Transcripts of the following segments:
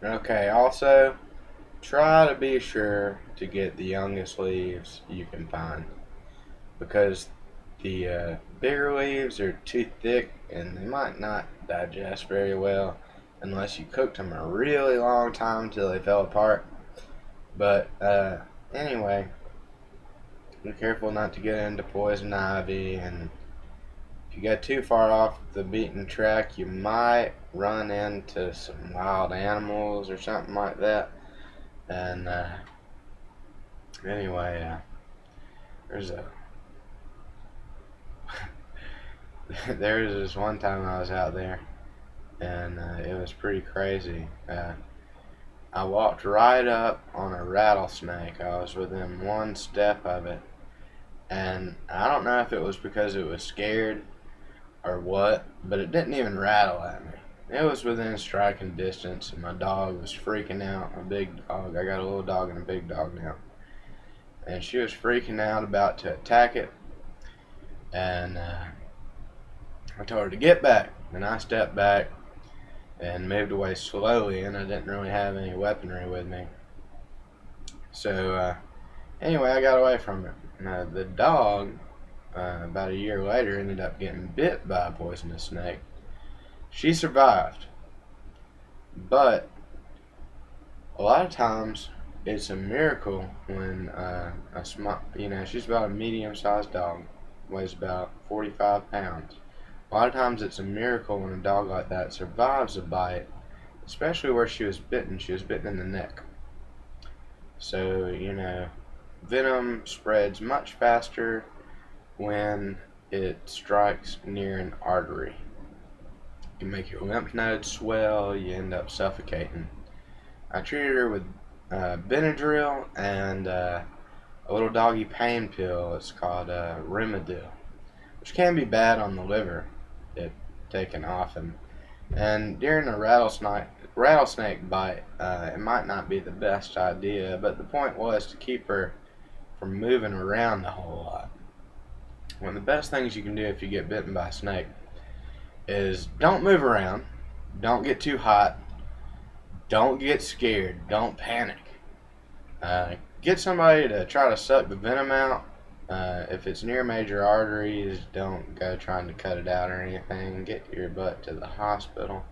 Okay, also, try to be sure to get the youngest leaves you can find because the bigger leaves are too thick and they might not digest very well unless you cooked them a really long time until they fell apart. But anyway, be careful not to get into poison ivy, and if you get too far off the beaten track, you might run into some wild animals or something like that. And anyway, there's a there was this one time I was out there, and it was pretty crazy. I walked right up on a rattlesnake. I was within one step of it, and I don't know if it was because it was scared or what, but it didn't even rattle at me. It was within striking distance, and my dog was freaking out. A big dog. I got a little dog and a big dog now, and she was freaking out about to attack it, and I told her to get back, and I stepped back and moved away slowly, and I didn't really have any weaponry with me. So anyway, I got away from it. The dog, about a year later, ended up getting bit by a poisonous snake. She survived, but a lot of times it's a miracle when a small, she's about a medium-sized dog, weighs about 45 pounds. A lot of times it's a miracle when a dog like that survives a bite, especially where she was bitten. She was bitten in the neck. So, venom spreads much faster when it strikes near an artery. It can make your lymph nodes swell, you end up suffocating. I treated her with Benadryl and a little doggy pain pill. It's called Rimadyl, which can be bad on the liver if taken often. And during a rattlesnake bite, it might not be the best idea, but the point was to keep her from moving around a whole lot. One of the best things you can do if you get bitten by a snake is don't move around, don't get too hot, don't get scared, don't panic. Get somebody to try to suck the venom out. If it's near major arteries, don't go trying to cut it out or anything. Get your butt to the hospital.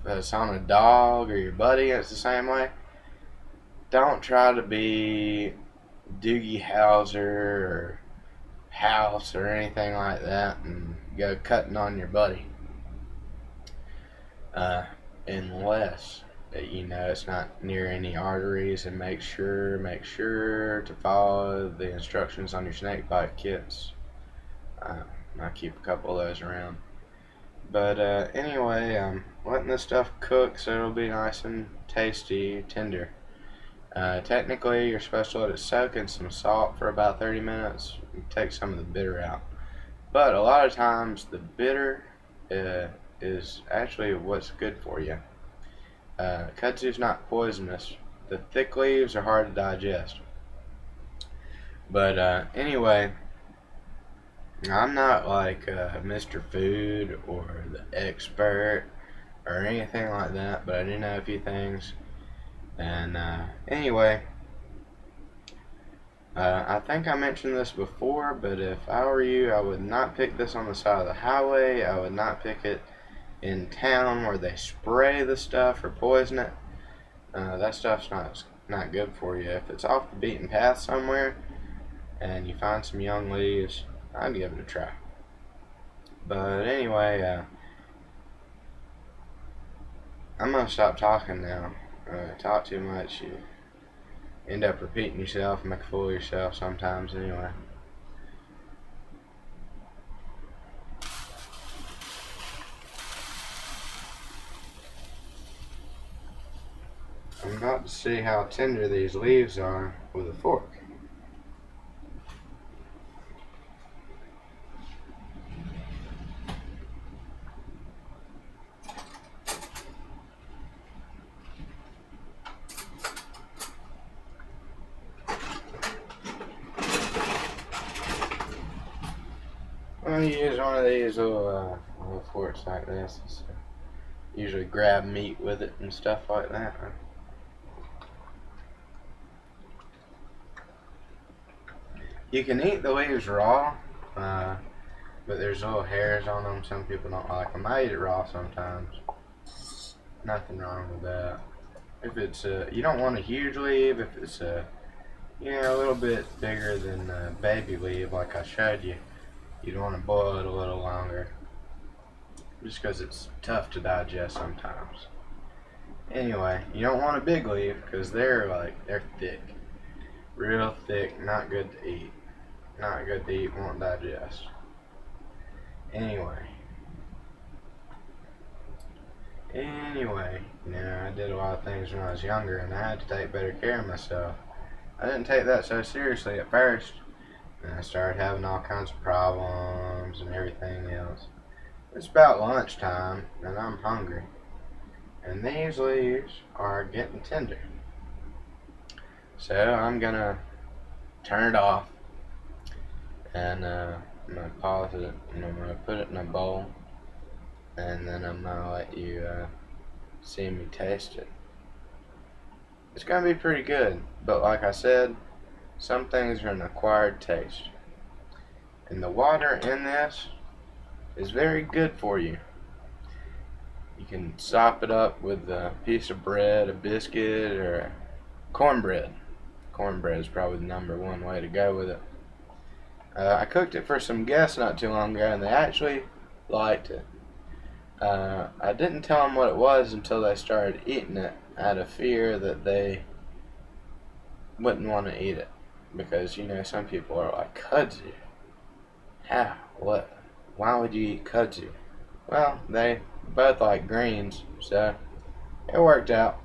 If it's on a dog or your buddy, it's the same way. Don't try to be Doogie Howser or House or anything like that and go cutting on your buddy. Unless it's not near any arteries, and make sure to follow the instructions on your snake bite kits. I keep a couple of those around. But anyway, I'm letting this stuff cook so it'll be nice and tasty, tender. Technically, you're supposed to let it soak in some salt for about 30 minutes. Take some of the bitter out. But a lot of times, the bitter is actually what's good for you. Kudzu's not poisonous. The thick leaves are hard to digest. But anyway, I'm not like Mr. Food or the expert or anything like that, but I do know a few things. And anyway, I think I mentioned this before, but if I were you, I would not pick this on the side of the highway. I would not pick it in town where they spray the stuff or poison it. That stuff's not good for you. If it's off the beaten path somewhere and you find some young leaves, I'd give it a try. But anyway, I'm gonna stop talking now. Talk too much, you end up repeating yourself, make a fool of yourself sometimes anyway. I'm about to see how tender these leaves are with a fork. I'm going to use one of these little forks like this. usually grab meat with it and stuff like that. You can eat the leaves raw, but there's little hairs on them. Some people don't like them. I eat it raw sometimes. Nothing wrong with that. If it's you don't want a huge leaf. If it's a little bit bigger than a baby leaf, like I showed you, you'd want to boil it a little longer, just because it's tough to digest sometimes. Anyway, you don't want a big leaf because they're thick, real thick, not good to eat. Not good to eat, won't digest. Anyway, I did a lot of things when I was younger, and I had to take better care of myself. I didn't take that so seriously at first, and I started having all kinds of problems and everything else. It's about lunchtime, and I'm hungry, and these leaves are getting tender. So I'm gonna turn it off, and I'm gonna pause it, and I'm gonna put it in a bowl, and then I'm gonna let you see me taste it. It's gonna be pretty good, but like I said, some things are an acquired taste, and the water in this is very good for you. You can sop it up with a piece of bread, a biscuit, or cornbread. Cornbread is probably the #1 way to go with it. I cooked it for some guests not too long ago, and they actually liked it. I didn't tell them what it was until they started eating it, out of fear that they wouldn't want to eat it. Because, some people are like, kudzu? How? What? Why would you eat kudzu? Well, they both like greens, so it worked out.